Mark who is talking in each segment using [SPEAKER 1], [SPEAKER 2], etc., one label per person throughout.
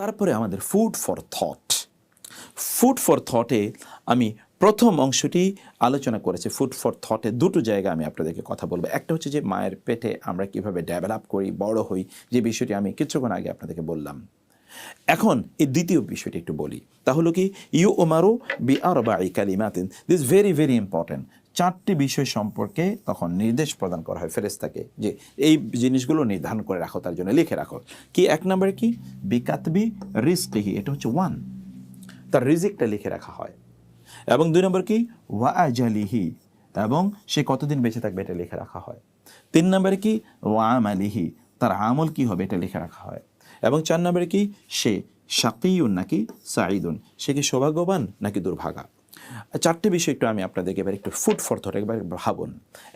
[SPEAKER 1] তারপরে আমাদের food for thought. Food for থটে আমি প্রথম অংশটি আলোচনা করেছি। ফুড ফর থটে দুটো জায়গা আমি আপনাদেরকে কথা বলবো। একটা হচ্ছে যে মায়ের পেটে আমরা কিভাবে ডেভেলপ করি, বড় হই, যে বিষয়টি আমি কিছুক্ষণ আগে আপনাদেরকে বললাম। এখন এই দ্বিতীয় বিষয়টি একটু বলি, তা হলো কি ইউ ওমারু বি আরবাই কালিমাতিন, দিস ভেরি ভেরি ইম্পর্টেন্ট। চারটি বিষয় সম্পর্কে তখন নির্দেশ প্রদান করা হয় ফেরেশতাকে যে এই জিনিসগুলো নির্ধারণ করে রাখো, তার জন্য লিখে রাখো। কি এক নম্বরে কি বিকাতবি রিজকিহি, এটা হচ্ছে ওয়ান, তার রিজিকটা লিখে রাখা হয়। এবং দুই নম্বর কি ওয়া আজালিহি, এবং সে কতদিন বেঁচে থাকবে এটা লিখে রাখা হয়। তিন নম্বরে কি ওয়া আমালিহি, তার আমল কি হবে এটা লিখে রাখা হয়। এবং চার নম্বরে কি সে শাকিউন নাকি সাঈদুন, সে কি সৌভাগ্যবান নাকি দুর্ভাগা। চারটে বিষয় একটু আমি আপনাদেরকে এবার একটু ফুড ফর থট একবার ভাবুন।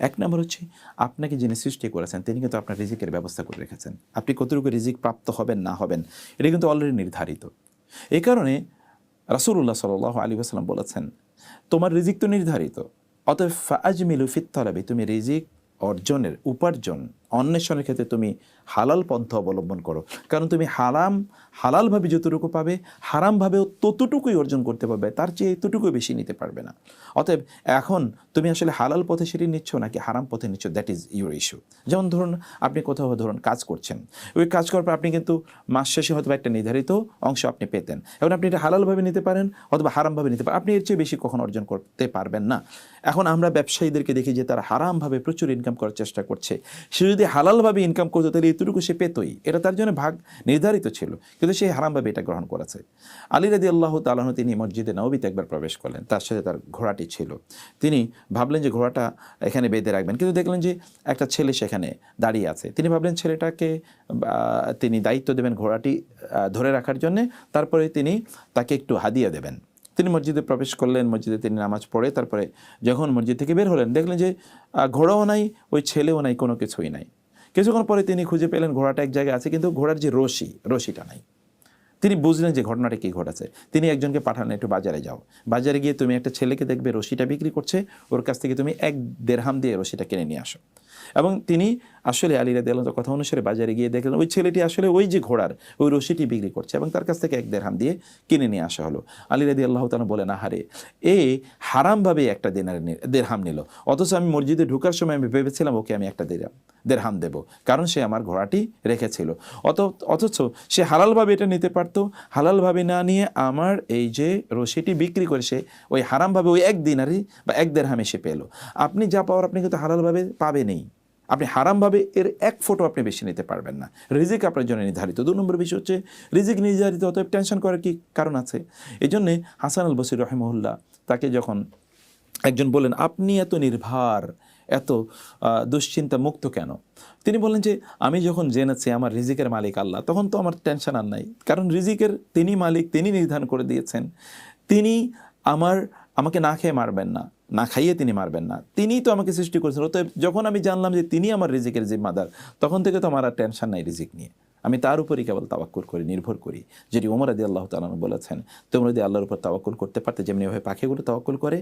[SPEAKER 1] এক নম্বর হচ্ছে আপনাকে যিনি সৃষ্টি করেছেন তিনি কিন্তু আপনার রিজিকের ব্যবস্থা করে রেখেছেন। আপনি কতটুকু রিজিক প্রাপ্ত হবেন না হবেন এটা কিন্তু অলরেডি নির্ধারিত। এই কারণে রাসূলুল্লাহ সাল্লাল্লাহু আলাইহি ওয়াসাল্লাম বলেছেন তোমার রিজিক তো নির্ধারিত, অতএব ফাআজমিলু ফিত তালাবি, তুমি রিজিক অর্জনের উপার্জন অন্বেষণের ক্ষেত্রে তুমি হালাল পন্থা অবলম্বন করো। কারণ তুমি হালালভাবে যতটুকু পাবে হারামভাবেও ততটুকুই অর্জন করতে পারবে, তার চেয়ে এতটুকুই বেশি নিতে পারবে না। অতএব এখন তুমি আসলে হালাল পথে সেটি নিচ্ছ নাকি হারাম পথে নিচ্ছ, দ্যাট ইজ ইউর ইস্যু। যেমন ধরুন আপনি কোথাও ধরুন কাজ করছেন, ওই কাজ করার পর আপনি কিন্তু মাস শেষে হয়তো একটা নির্ধারিত অংশ আপনি পেতেন, এখন আপনি এটা হালালভাবে নিতে পারেন অথবা হারামভাবে নিতে পারেন, আপনি এর চেয়ে বেশি কখনো অর্জন করতে পারবেন না। এখন আমরা ব্যবসায়ীদেরকে দেখি যে তারা হারামভাবে প্রচুর ইনকাম করার চেষ্টা করছে, সে যদি হালালভাবে ইনকাম করতো তাহলে এতটুকু সে পেতই, এটা তার জন্য ভাগ নির্ধারিত ছিল, কিন্তু সে হারামভাবে এটা গ্রহণ করেছে। আলী রাদিয়াল্লাহু তাআলা আনহু তিনি মসজিদে নববীতে একবার প্রবেশ করলেন, তার সাথে তার ঘোড়াটি ছিল। তিনি ভাবলেন যে ঘোড়াটা এখানে বেঁধে রাখবেন, কিন্তু দেখলেন যে একটা ছেলে সেখানে দাঁড়িয়ে আছে। তিনি ভাবলেন ছেলেটাকে তিনি দায়িত্ব দেবেন ঘোড়াটি ধরে রাখার জন্যে, তারপরে তিনি তাকে একটু হাদিয়া দেবেন। তিনি মসজিদে প্রবেশ করলেন, মসজিদে তিনি নামাজ পড়ে তারপরে যখন মসজিদ থেকে বের হলেন দেখলেন যে ঘোড়াও নাই, ওই ছেলেও নাই, কোনো কিছুই নাই। কিছুক্ষণ পরে তিনি খুঁজে পেলেন ঘোড়াটা এক জায়গায় আছে, কিন্তু ঘোড়ার যে রশিটা নাই। তিনি বুঝলেন যে ঘটনাটা কী ঘটেছে। তিনি একজনকে পাঠালেন একটু বাজারে যাও, বাজারে গিয়ে তুমি একটা ছেলেকে দেখবে রশিটা বিক্রি করছে, ওর কাছ থেকে তুমি 1 দিরহাম দিয়ে রশিটা কিনে নিয়ে আসো। এবং তিনি আসলে আলী রাদিয়াল্লাহু কথা অনুসারে বাজারে গিয়ে দেখলেন ওই ছেলেটি আসলে ওই যে ঘোড়ার ওই রশিটি বিক্রি করছে এবং তার কাছ থেকে 1 দিরহাম দিয়ে কিনে নিয়ে আসা হলো। আলী রাদিয়াল্লাহু তাআলা বলেন আহারে, এ হারামভাবে একটা দিরহাম নিল, অথচ আমি মসজিদে ঢোকার সময় আমি ভেবেছিলাম ওকে আমি একটা দিরহাম দেব, কারণ সে আমার ঘোড়াটি রেখেছিল। অথচ সে হালালভাবে এটা নিতে পারতো, হালালভাবে না নিয়ে আমার এই যে রশিটি বিক্রি করে সে ওই হারামভাবে ওই 1 দিনারি বা 1 দিরহামে সে পেল। আপনি যা পাওয়ার আপনি কিন্তু হালালভাবে পাবেনই, আপনি হারামভাবে এর 1 ফোঁটা আপনি বেশি নিতে পারবেন না। রিজিক আপনার জন্য নির্ধারিত। 2 নম্বর বিষয় হচ্ছে রিজিক নির্ধারিত, অতএব টেনশন করার কি কারণ আছে। এই জন্যে হাসান আল বসরি রাহিমাহুল্লাহ তাকে যখন একজন বললেন আপনি এত নির্ভার, এত দুশ্চিন্তা মুক্ত কেন, তিনি বললেন যে আমি যখন জেনেছি আমার রিজিকের মালিক আল্লাহ, তখন তো আমার টেনশন আর নাই, কারণ রিজিকের তিনি মালিক, তিনি নির্ধারণ করে দিয়েছেন, তিনি আমাকে না খেয়ে মারবেন না, না খাইয়ে তিনি মারবেন না, তিনিই তো আমাকে সৃষ্টি করেছেন। অতএব যখন আমি জানলাম যে তিনি আমার রিজিকের জিম্মাদার, তখন থেকে তো আমার আর টেনশন নাই রিজিক নিয়ে, আমি তার উপরই কেবল তাওয়াক্কুল করি, নির্ভর করি। যেটি ওমর রাদিয়াল্লাহু তাআলা বলেছেন তোমরা যদি আল্লাহর উপর তাওয়াক্কুল করতে পারতে যেমনিভাবে পাখিগুলো তাওয়াক্কুল করে,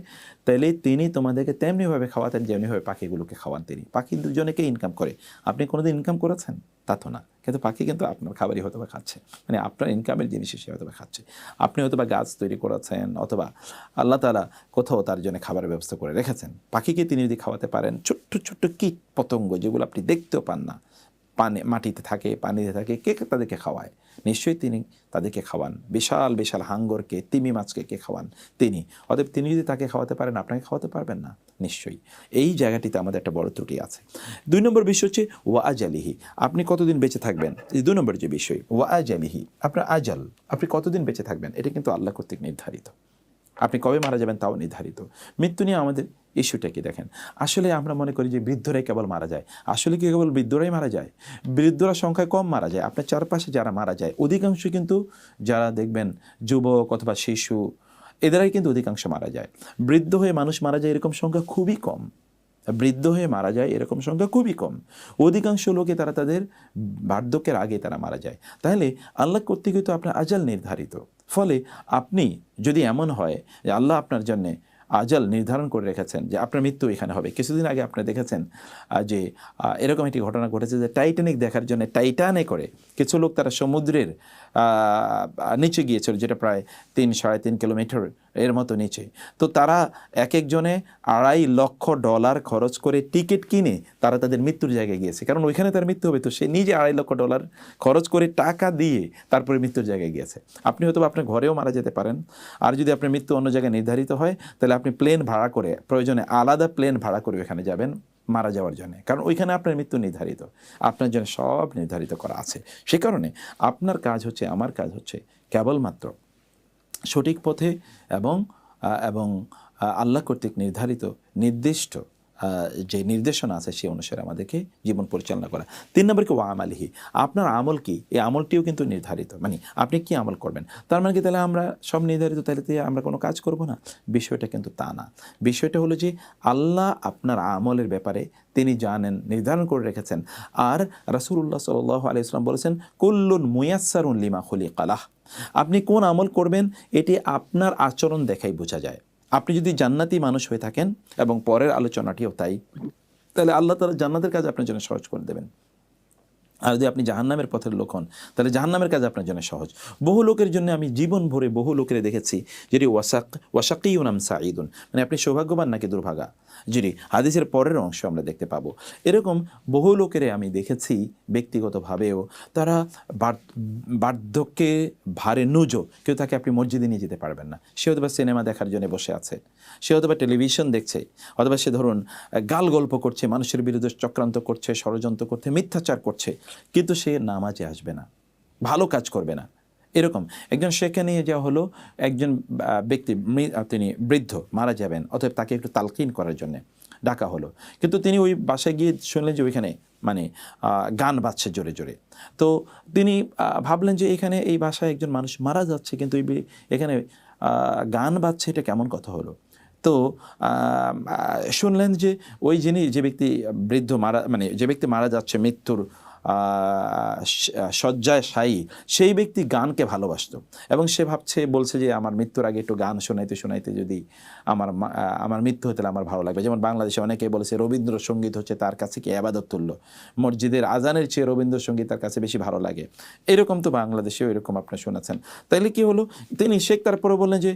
[SPEAKER 1] তাহলে তিনি তোমাদেরকে তেমনিভাবে খাওয়াতেন যেমনিভাবে পাখিগুলোকে খাওয়ান তিনি। পাখি দুজনেকে ইনকাম করে, আপনি কোনোদিন ইনকাম করেছেন তা তো না, কিন্তু পাখি কিন্তু আপনার খাবারই হয়তো বা খাচ্ছে, মানে আপনার ইনকামের জিনিস সে হয়তো বা খাচ্ছে। আপনি হয়তো বা গাছ তৈরি করেছেন অথবা আল্লাহ তাআলা কোথাও তার জন্য খাবারের ব্যবস্থা করে রেখেছেন। পাখিকে তিনি যদি খাওয়াতে পারেন, ছোট্ট ছোট্ট কীট পতঙ্গ যেগুলো আপনি দেখতেও পান না, মাটিতে থাকে, পানিতে থাকে, কে তাদেরকে খাওয়ায়? নিশ্চয়ই তিনি তাদেরকে খাওয়ান। বিশাল বিশাল হাঙ্গরকে, তিমি মাছকে কে খাওয়ান? তিনি। অতএব তিনি যদি তাকে খাওয়াতে পারেন, আপনাকে খাওয়াতে পারবেন না? নিশ্চয়ই। এই জায়গাটিতে আমাদের একটা বড় ত্রুটি আছে। 2 নম্বর বিষয় হচ্ছে ওয়া আজালিহি, আপনি কতদিন বেঁচে থাকবেন। এই 2 নম্বর যে বিষয় ওয়া আজালিহি, আপনার আজাল, আপনি কতদিন বেঁচে থাকবেন এটা কিন্তু আল্লাহ কর্তৃক নির্ধারিত। আপনি কবে মারা যাবেন তাও নির্ধারিত। মৃত্যু নিয়ে আমাদের ইস্যুটা কি দেখেন, আসলে আমরা মনে করি যে বৃদ্ধরাই কেবল মারা যায়। আসলে কি কেবল বৃদ্ধরাই মারা যায়? বৃদ্ধরা সংখ্যায় কম মারা যায়। আপনার চারপাশে যারা মারা যায় অধিকাংশ কিন্তু যারা দেখবেন যুবক অথবা শিশু, এদেরাই কিন্তু অধিকাংশ মারা যায়। বৃদ্ধ হয়ে মানুষ মারা যায় এরকম সংখ্যা খুবই কম। বৃদ্ধ হয়ে মারা যায় এরকম সংখ্যা খুবই কম। অধিকাংশ লোকে তারা তাদের বার্ধক্যের আগে তারা মারা যায়। তাহলে আল্লাহ কর্তৃক তো আপনার আজাল নির্ধারিত। ফলে আপনি যদি এমন হয় যে আল্লাহ আপনার জন্যে আজাল নির্ধারণ করে রেখেছেন যে আপনার মৃত্যু এখানে হবে। কিছুদিন আগে আপনারা দেখেছেন যে এরকম একটি ঘটনা ঘটেছে যে টাইটানিক দেখার জন্য টাইটানে করে কিছু লোক তারা সমুদ্রের নিচে গিয়েছিল, যেটা প্রায় 3-3.5 কিলোমিটার এর মতো নিচে। তো তারা এক একজনে $2.5 লক্ষ খরচ করে টিকিট কিনে তারা তাদের মৃত্যুর জায়গায় গিয়েছে, কারণ ওইখানে তার মৃত্যু হবে। তো সে নিজে $2.5 লক্ষ খরচ করে টাকা দিয়ে তারপরে মৃত্যুর জায়গায় গিয়েছে। আপনি হয়তো আপনার ঘরেও মারা যেতে পারেন, আর যদি আপনার মৃত্যু অন্য জায়গায় নির্ধারিত হয় তাহলে আপনি প্লেন ভাড়া করে, প্রয়োজনে আলাদা প্লেন ভাড়া করে ওখানে যাবেন মারা যাওয়ার জন্য, কারণ ওইখানে আপনার মৃত্যু নির্ধারিত, আপনার জন্য সব নির্ধারিত করা আছে। সে কারণে আপনার কাজ হচ্ছে, আমার কাজ হচ্ছে কেবলমাত্র সঠিক পথে এবং এবং আল্লাহ কর্তৃক নির্ধারিত নির্দিষ্ট যে নির্দেশনা আছে সেই অনুসারে আমাদেরকে জীবন পরিচালনা করা। 3 নম্বর কি, ওয়া আমালিহি, আপনার আমল কি, এই আমলটিও কিন্তু নির্ধারিত। মানে আপনি কি আমল করবেন, তার মানে কি তাহলে আমরা সব নির্ধারিত, তাহলে আমরা কোনো কাজ করব না? বিষয়টা কিন্তু তা না। বিষয়টা হলো যে আল্লাহ আপনার আমলের ব্যাপারে তিনি জানেন, নির্ধারণ করে রেখেছেন। আর রাসূলুল্লাহ সাল্লাল্লাহু আলাইহি ওয়াসাল্লাম বলেছেন, কুল্লুন মুয়াসসারুন লিমা খুলিকা লাহ। আপনি কোন আমল করবেন এটি আপনার আচরণ দেখাই বোঝা যায়। আপনি যদি জান্নাতি মানুষ হয়ে থাকেন, এবং পরের আলোচনাটিও তাই, তাহলে আল্লাহ তাআলা জান্নাতের কাজ আপনার জন্য সহজ করে দেবেন। আর যদি আপনি জাহান্নামের পথের লোক হন, তাহলে জাহান্নামের কাজ আপনার জন্য সহজ। বহু লোকের জন্য আমি জীবন ভরে বহু লোকের দেখেছি যেটি ওয়াসাকিউন আম সাঈদুন, মানে আপনি সৌভাগ্যবান নাকি দুর্ভাগা, যেটি হাদিসের পরের অংশ আমরা দেখতে পাবো। এরকম বহু লোকেরে আমি দেখেছি ব্যক্তিগতভাবেও, তারা বার্ধক্যে ভারে নুজো, কেউ তাকে আপনি মসজিদে নিয়ে যেতে পারবেন না। সে হয়তো বা সিনেমা দেখার জন্য বসে আছে, সে হয়তো বা টেলিভিশন দেখছে, অথবা সে ধরুন গাল গল্প করছে, মানুষের বিরুদ্ধে চক্রান্ত করছে, ষড়যন্ত্র করছে, মিথ্যাচার করছে, কিন্তু সে নামাজে আসবে না, ভালো কাজ করবে না। এরকম একজন শেখে নিয়ে যাওয়া হলো, একজন ব্যক্তি তিনি বৃদ্ধ মারা যাবেন, অতএব তাকে একটু তালকিন করার জন্য ডাকা হলো, কিন্তু তিনি ওই বাসায় গিয়ে শুনলেন যে ওইখানে মানে গান বাজছে জোরে জোরে। তো তিনি ভাবলেন যে এখানে এই বাসায় একজন মানুষ মারা যাচ্ছে, কিন্তু এখানে গান বাজছে, এটা কেমন কথা হলো? তো শুনলেন যে ওই যে ব্যক্তি বৃদ্ধ মারা, মানে যে ব্যক্তি মারা যাচ্ছে মৃত্যুর শয্যায় শায়ী, সেই ব্যক্তি গানকে ভালোবাসতো, এবং সে বলছে যে আমার মৃত্যুর আগে একটু গান শোনাইতে শোনাইতে যদি আমার মৃত্যু হতে আমার ভালো লাগবে। যেমন বাংলাদেশে অনেকেই বলেছে রবীন্দ্রসঙ্গীত হচ্ছে তার কাছে কি ইবাদত তুল্য, মসজিদের আজানের চেয়ে রবীন্দ্রসঙ্গীত তার কাছে বেশি ভালো লাগে। এরকম তো বাংলাদেশেও এরকম আপনি শুনেছেন। তাইলে কি হলো, তিনি শেখ তারপরে বললেন যে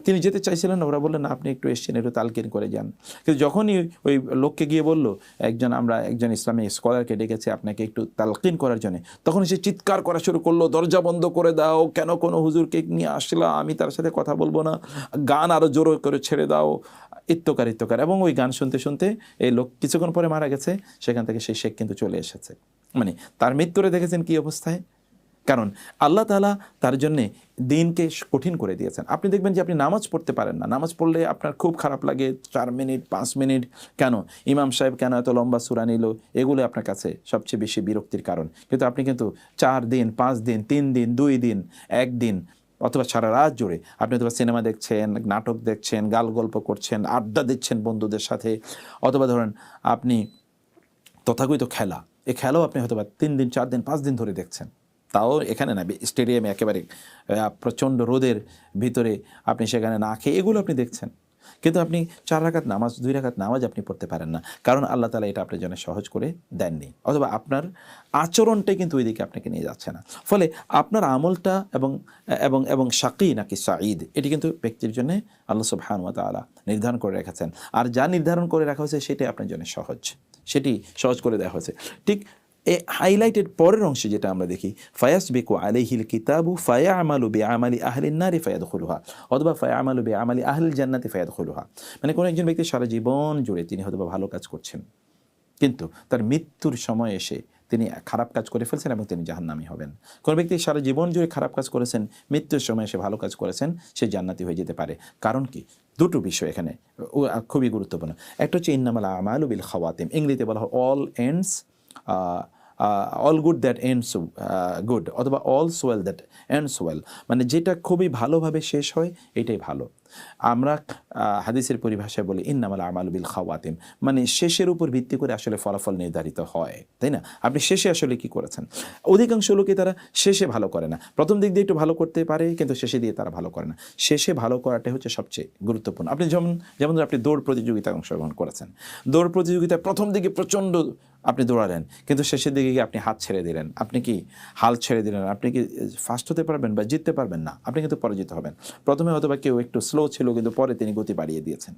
[SPEAKER 1] তিনি যেতে চাইছিলেন, ওরা বললেন না, আপনি একটু এসছেন, একটু তালকিন করে যান। কিন্তু যখনই ওই লোককে গিয়ে বললো আমরা একজন ইসলামী স্কলারকে ডেকেছি আপনাকে একটু তালকিন করার জন্য, তখন সে চিৎকার করা শুরু করলো, দরজা বন্ধ করে দাও, কেন কোনো হুজুরকে নিয়ে আসলা, আমি তার সাথে কথা বলবো না, গান আরো জোর করে ছেড়ে দাও, ইত্তকার। এবং ওই গান শুনতে শুনতে এই লোক কিছুক্ষণ পরে মারা গেছে। সেখান থেকে সেই শেখ কিন্তু চলে এসেছে, মানে তার মৃত্যুরে দেখেছেন কি অবস্থায়। কারণ আল্লাহ তাআলা তার জন্যে দিনকে কঠিন করে দিয়েছেন। আপনি দেখবেন যে আপনি নামাজ পড়তে পারেন না, নামাজ পড়লে আপনার খুব খারাপ লাগে, 4 মিনিট 5 মিনিট, কেন ইমাম সাহেব কেন এত লম্বা সূরা নিল, এগুলো আপনার কাছে সবচেয়ে বেশি বিরক্তির কারণ। কিন্তু আপনি কিন্তু 4 দিন 5 দিন 3 দিন 2 দিন 1 দিন অথবা সারা রাত জুড়ে আপনি অথবা সিনেমা দেখছেন, নাটক দেখছেন, গাল গল্প করছেন, আড্ডা দিচ্ছেন বন্ধুদের সাথে, অথবা ধরেন আপনি তথাকথিত খেলা, এই খেলাও আপনি হয়তো 3 দিন 4 দিন 5 দিন ধরে দেখছেন, তাও এখানে না, স্টেডিয়ামে একেবারে প্রচণ্ড রোদের ভিতরে আপনি সেখানে না খেয়ে এগুলো আপনি দেখছেন, কিন্তু আপনি 4 রাকাত নামাজ 2 রাকাত নামাজ আপনি পড়তে পারেন না, কারণ আল্লাহ তাআলা এটা আপনার জন্য সহজ করে দেননি, অথবা আপনার আচরণটাই কিন্তু ওইদিকে আপনাকে নিয়ে যাচ্ছে না। ফলে আপনার আমলটা এবং শাকী নাকি সাঈদ, এটি কিন্তু ব্যক্তির জন্য আল্লাহ সুবহানাহু ওয়া তাআলা নির্ধারণ করে রেখেছেন। আর যা নির্ধারণ করে রাখা হয়েছে সেটাই আপনার জন্য সহজ, সেটি সহজ করে দেওয়া হয়েছে। ঠিক এই হাইলাইটেড পরের অংশে যেটা আমরা দেখি, ফায়াসবিকু আলাইহিল কিতাবু ফায়ামালু বিআমালি আহলিন নারি ফায়াদখুলুহা, অথবা ফায়ামালু বিআমালি আহলিল জান্নাতি ফায়াদখুলুহা। মানে কোনো একজন ব্যক্তি সারা জীবন জুড়ে তিনি হয়তো ভালো কাজ করছেন, কিন্তু তার মৃত্যুর সময় এসে তিনি খারাপ কাজ করে ফেলছেন এবং তিনি জাহান্নামী হবেন। কোনো ব্যক্তি সারা জীবন জুড়ে খারাপ কাজ করেছেন, মৃত্যুর সময় এসে ভালো কাজ করেছেন, সে জান্নাতি হয়ে যেতে পারে। কারণ কি, দুটো বিষয় এখানে খুবই গুরুত্বপূর্ণ। একটা হচ্ছে ইন্নামাল আমালু বিল খাওয়াতিম, ইংরেজিতে বলা হয় all ends all good that ends good, অথবা all Soyel that ends well, মানে যেটা খুবই ভালোভাবে শেষ হয় এটাই ভালো। আমরা হাদিসের পরিভাষায় বলি ইন্নামাল আমালু বিল খাওয়াতিম, মানে শেষের উপর ভিত্তি করে আসলে ফলাফল নির্ধারিত হয়, তাই না? আপনি শেষে আসলে কি করেছেন। অধিকাংশ লোকই তারা শেষে ভালো করে না, প্রথম দিক দিয়ে একটু ভালো করতে পারে, কিন্তু শেষে দিয়ে তারা ভালো করে না। শেষে ভালো করাটাই হচ্ছে সবচেয়ে গুরুত্বপূর্ণ। আপনি যেমন আপনি দৌড় প্রতিযোগিতায় অংশগ্রহণ করেছেন, দৌড় প্রতিযোগিতায় প্রথম দিকে প্রচণ্ড আপনি দৌড়ালেন, কিন্তু শেষের দিকে গিয়ে আপনি হাত ছেড়ে দিলেন, আপনি কি হাল ছেড়ে দিলেন, আপনি কি ফার্স্ট হতে পারবেন বা জিততে পারবেন না? আপনি কিন্তু পরাজিত হবেন। প্রথমে হয়তো বা কেউ একটু স্লো ছিল, কিন্তু পরে তিনি গতি বাড়িয়ে দিয়েছেন।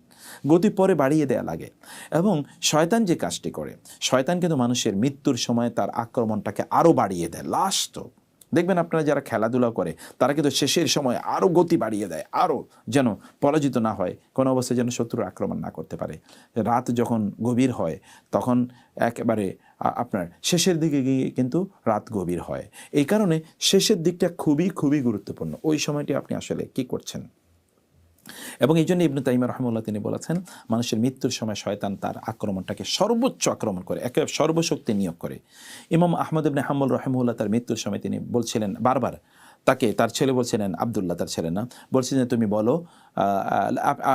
[SPEAKER 1] গতি পরে বাড়িয়ে দেয়া লাগে। এবং শয়তান যে কাজটি করে, শয়তান কিন্তু মানুষের মৃত্যুর সময় তার আক্রমণটাকে আরও বাড়িয়ে দেয়। লাস্ট দেখবেন আপনারা যারা খেলাধুলা করে তারা কিন্তু শেষের সময় আরও গতি বাড়িয়ে দেয়, আরও যেন পরাজিত না হয়, কোনো অবস্থায় যেন শত্রুর আক্রমণ না করতে পারে। রাত যখন গভীর হয় তখন একেবারে আপনার শেষের দিকে গিয়ে কিন্তু রাত গভীর হয়। এই কারণে শেষের দিকটা খুবই খুবই গুরুত্বপূর্ণ। ওই সময়টি আপনি আসলে কি করছেন। এবং এই জন্য ইবনে তাইমিয়া রাহিমাহুল্লাহ তিনি বলেছেন, মানুষের মৃত্যুর সময় শয়তান তার আক্রমণটাকে সর্বোচ্চ আক্রমণ করে, একেবারে সর্বশক্তি নিয়োগ করে। ইমাম আহমদ ইবনে হাম্বল রাহিমাহুল্লাহ তার মৃত্যুর সময় তিনি বলছিলেন বারবার, তাকে তার ছেলে বলছিলেন, আব্দুল্লাহ তার ছেলে না, বলছিলেন তুমি বলো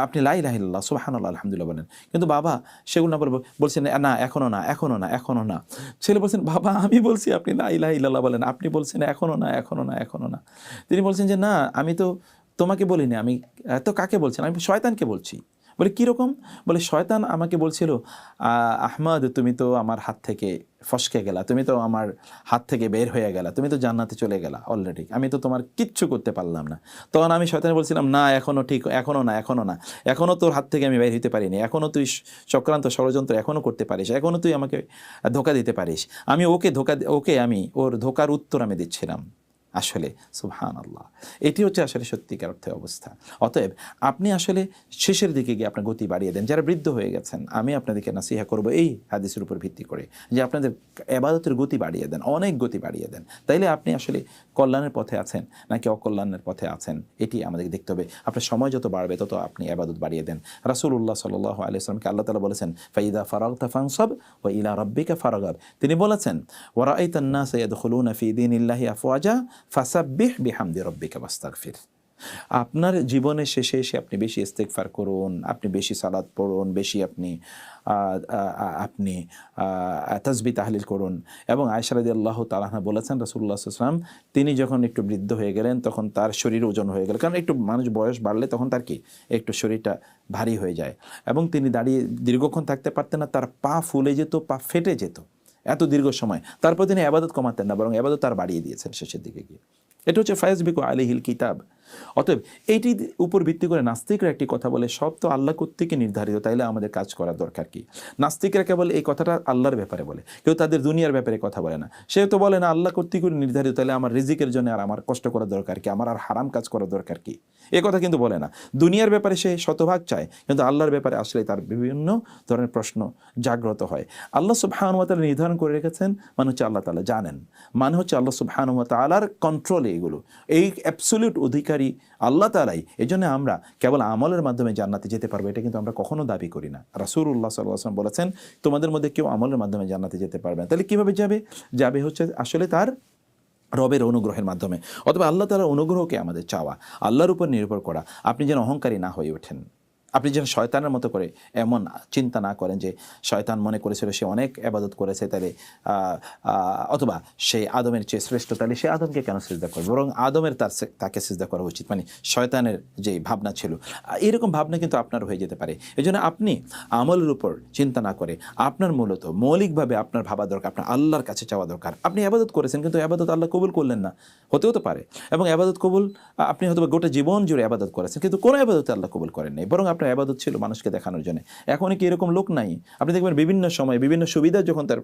[SPEAKER 1] আপনি লা ইলাহা ইল্লাল্লাহ সুবহানাল্লাহ আলহামদুলিল্লাহ বলেন, কিন্তু বাবা সেগুলো না বলে বলছেন না এখনো না এখনো না এখনো না। ছেলে বলছেন বাবা আমি বলছি আপনি লা ইলাহা ইল্লাল্লাহ বলেন, আপনি বলছেন এখনো না এখনো না এখনো না। তিনি বলছেন যে না আমি তো তোমাকে বলিনি, আমি তো কাকে বলছেন, আমি শয়তানকে বলছি। বলে কীরকম? বলে শয়তান আমাকে বলছিল আহমদ তুমি তো আমার হাত থেকে ফসকে গেলা, তুমি তো আমার হাত থেকে বের হয়ে গেলা, তুমি তো জান্নাতে চলে গেলা অলরেডি, আমি তো তোমার কিচ্ছু করতে পারলাম না। তখন আমি শয়তান বলছিলাম না এখনও ঠিক, এখনও না এখনও না, এখনও তোর হাত থেকে আমি বের হতে পারিনি, এখনও তুই চক্রান্ত ষড়যন্ত্র এখনও করতে পারিস, এখনও তুই আমাকে ধোকা দিতে পারিস। আমি ওকে আমি ওর ধোকার উত্তর আমি দিচ্ছিলাম। আসলে সুবহানাল্লাহ, এটি হচ্ছে আসলে সত্যিকার অর্থে অবস্থা। অতএব আপনি আসলে শেষের দিকে গিয়ে আপনার গতি বাড়িয়ে দেন। যারা বৃদ্ধ হয়ে গেছেন, আমি আপনাদেরকে নাসিহা করব এই হাদিসের উপর ভিত্তি করে যে আপনাদের ইবাদতের গতি বাড়িয়ে দেন, অনেক গতি বাড়িয়ে দেন। তাইলে আপনি আসলে কল্যাণের পথে আছেন নাকি অকল্যাণের পথে আছেন, এটি আমাদেরকে দেখতে হবে। আপনার সময় যত বাড়বে তত আপনি ইবাদত বাড়িয়ে দেন। রাসূলুল্লাহ সাল্লাল্লাহু আলাইহি ওয়াসাল্লামকে আল্লাহ তাআলা বলেছেন ফাইদা ফারাগতা ফানসাব ওয়া ইলা রাব্বিকা ফারগাব। তিনি বলেছেন ওয়া রাআইতান নাসা ইয়াদখুলুনা ফি দীনিল্লাহি আফওয়াজা ফাসাব্বিহ বিহামদি রাব্বিকা ওয়াস্তাগফির। আপনার জীবনের শেষে এসে আপনি বেশি ইস্তেগফার করুন, আপনি বেশি সালাত পড়ুন, বেশি আপনি তাসবিহ তাহলিল করুন। এবং আয়েশা রাদিয়াল্লাহু তাআলা আনহা বলেছেন রাসূলুল্লাহ সাল্লাল্লাহু আলাইহি ওয়াসাল্লাম তিনি যখন একটু বৃদ্ধ হয়ে গেলেন তখন তার শরীর ওজন হয়ে গেল, কারণ একটু মানুষ বয়স বাড়লে তখন তার কি একটু শরীরটা ভারী হয়ে যায়, এবং তিনি দাঁড়িয়ে দীর্ঘক্ষণ থাকতে পারতেন না, তার পা ফুলে যেত, পা ফেটে যেত এত দীর্ঘ সময়। তারপর তিনি ইবাদত কমাতেন না, বরং ইবাদত তার বাড়িয়ে দিয়েছেন শেষের দিকে গিয়ে। এটা হচ্ছে ফায়াজবিকু আলাইহিল কিতাব। অতএব এইটির উপর ভিত্তি করে নাস্তিকরা একটি কথা বলে সব তো আল্লাহ কর্তৃক নির্ধারিত, তাইলে আমাদের কাজ করার দরকার কি? নাস্তিকরা কেবল এই কথাটা আল্লাহর ব্যাপারে বলে, কেউ তাদের দুনিয়ার ব্যাপারে কথা বলে না। সে তো বলে না আল্লাহ কর্তৃক নির্ধারিত, তাহলে আমার রিজিকের জন্য আর আমার কষ্ট করার দরকার কি, আমার আর হারাম কাজ করার দরকার কি, এ কথা কিন্তু বলে না। দুনিয়ার ব্যাপারে সে শতভাগ চায়, কিন্তু আল্লাহর ব্যাপারে আসলে তার বিভিন্ন ধরনের প্রশ্ন জাগ্রত হয়। আল্লাহ সুবহানাহু ওয়া তাআলা নির্ধারণ করে রেখেছেন, মানে হচ্ছে আল্লাহ তাআলা জানেন, মানে হচ্ছে আল্লাহ সুবহানাহু ওয়া তাআলার কন্ট্রোলে এগুলো, এই অ্যাবসলিউট অধিকারী আল্লাহ তাআলাই। এই জন্য আমরা কেবল আমলের মাধ্যমে জান্নাতে যেতে পারবো এটা কিন্তু আমরা কখনো দাবি করি না। রাসূলুল্লাহ সাল্লাল্লাহু আলাইহি ওয়াসাল্লাম বলেছেন তোমাদের মধ্যে কেউ আমলের মাধ্যমে জান্নাতে যেতে পারবে না। তাহলে কীভাবে যাবে হচ্ছে আসলে তার রবের অনুগ্রহের মাধ্যমে। অথবা আল্লাহ তাআলার অনুগ্রহকে আমাদের চাওয়া, আল্লাহর উপর নির্ভর করা। আপনি যেন অহংকারী না হয়ে ওঠেন, আপনি যেন শয়তানের মতো করে এমন চিন্তা না করেন যে শয়তান মনে করেছিল সে অনেক ইবাদত করেছে, তাহলে অথবা সে আদমের চেয়ে শ্রেষ্ঠ, তাহলে সে আদমকে কেন সিজদা করবে, বরং আদমের তাকে সিজদা করা উচিত। মানে শয়তানের যে ভাবনা ছিল, এরকম ভাবনা কিন্তু আপনার হয়ে যেতে পারে। এই জন্য আপনি আমলের উপর চিন্তা না করে আপনার মূলত মৌলিকভাবে আপনার ভাবা দরকার, আপনার আল্লাহর কাছে চাওয়া দরকার। আপনি ইবাদত করেছেন কিন্তু ইবাদত আল্লাহ কবুল করলেন না, হতেও তো পারে। এবং ইবাদত কবুল, আপনি হয়তো গোটা জীবন জুড়ে ইবাদত করেছেন কিন্তু কোনো ইবাদত আল্লাহ কবুল করেন নাই, বরং আপনার ইবাদত ছিল মানুষকে দেখানোর জন্য। এখন কি এরকম লোক নাই? আপনি দেখবেন বিভিন্ন সময় বিভিন্ন সুবিধা যখন তার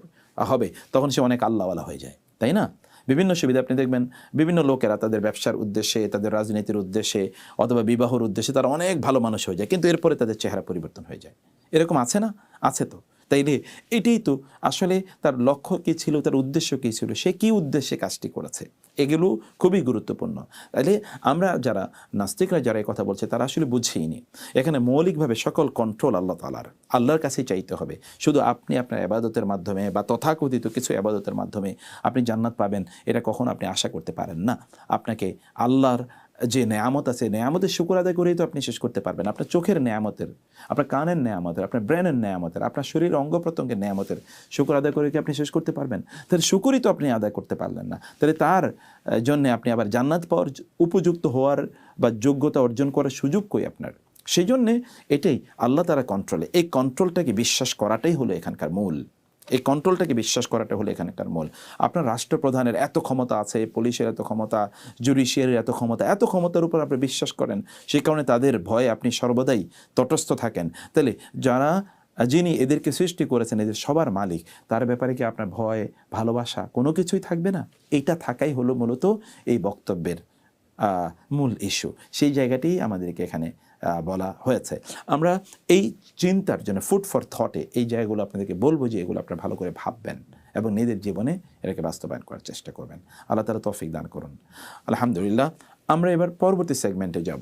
[SPEAKER 1] হবে তখন সে অনেক আল্লাহওয়ালা হয়ে যায়, তাই না? বিভিন্ন সুবিধা আপনি দেখবেন বিভিন্ন লোকেরা তাদের ব্যবসার উদ্দেশ্যে, তাদের রাজনীতির উদ্দেশ্যে অথবা বিবাহর উদ্দেশ্যে তারা অনেক ভালো মানুষ হয়ে যায়, কিন্তু এরপরে তাদের চেহারা পরিবর্তন হয়ে যায়। এরকম আছে না? আছে তো। তাইলে এটাই তো আসলে তার লক্ষ্য কী ছিল, তার উদ্দেশ্য কী ছিল, সে কী উদ্দেশ্যে কাজটি করেছে, এগুলো খুবই গুরুত্বপূর্ণ। তাইলে আমরা যারা নাস্তিকরা যারা এই কথা বলছে তারা আসলে বুঝেইনি। এখানে মৌলিকভাবে সকল কন্ট্রোল আল্লাহ তাআলার, আল্লাহর কাছেই চাইতে হবে। শুধু আপনি আপনার ইবাদতের মাধ্যমে বা তথাকথিত কিছু ইবাদতের মাধ্যমে আপনি জান্নাত পাবেন এটা কখনো আপনি আশা করতে পারেন না। আপনাকে আল্লাহর যে নেয়ামত আছে, নেয়ামতের শুকর আদায় করেই তো আপনি শেষ করতে পারবেন। আপনার চোখের নেয়ামতের, আপনার কানের নেয়ামতের, আপনার ব্রেনের নেয়ামতের, আপনার শরীর অঙ্গ প্রত্যঙ্গের নেয়ামতের শুকর আদায় করে কি আপনি শেষ করতে পারবেন? তাহলে শুকরই তো আপনি আদায় করতে পারলেন না, তাহলে তার জন্য আপনি আবার জান্নাত পাওয়ার উপযুক্ত হওয়ার বা যোগ্যতা অর্জন করার সুযোগ কই আপনার? সেই জন্যে এটাই আল্লাহ তাআলা কন্ট্রোলে, এই কন্ট্রোলটাকে বিশ্বাস করাটাই হলো এখানকার মূল। এই কন্ট্রোলটাকে বিশ্বাস করাটা হলো এখানকার মূল। আপনার রাষ্ট্রপ্রধানের এত ক্ষমতা আছে, পুলিশের এত ক্ষমতা, জুডিশিয়ারির এত ক্ষমতা, এত ক্ষমতার উপর আপনি বিশ্বাস করেন, সেই কারণে তাদের ভয়ে আপনি সর্বদাই তটস্থ থাকেন। তাহলে যিনি এদেরকে সৃষ্টি করেছেন, এদের সবার মালিক, তার ব্যাপারে কি আপনার ভয়, ভালোবাসা কোনো কিছুই থাকবে না? এইটা থাকাই হলো মূলত এই বক্তব্যের মূল ইস্যু। সেই জায়গাটি আমাদেরকে এখানে বলা হয়েছে। আমরা এই চিন্তার জন্য ফুড ফর থটে এই জায়গাগুলো আপনাদেরকে বলবো যে এগুলো আপনারা ভালো করে ভাববেন এবং নিজের জীবনে এটাকে বাস্তবায়ন করার চেষ্টা করবেন। আল্লাহ তাআলা তৌফিক দান করুন। আলহামদুলিল্লাহ। আমরা এবার পরবর্তী সেগমেন্টে যাব।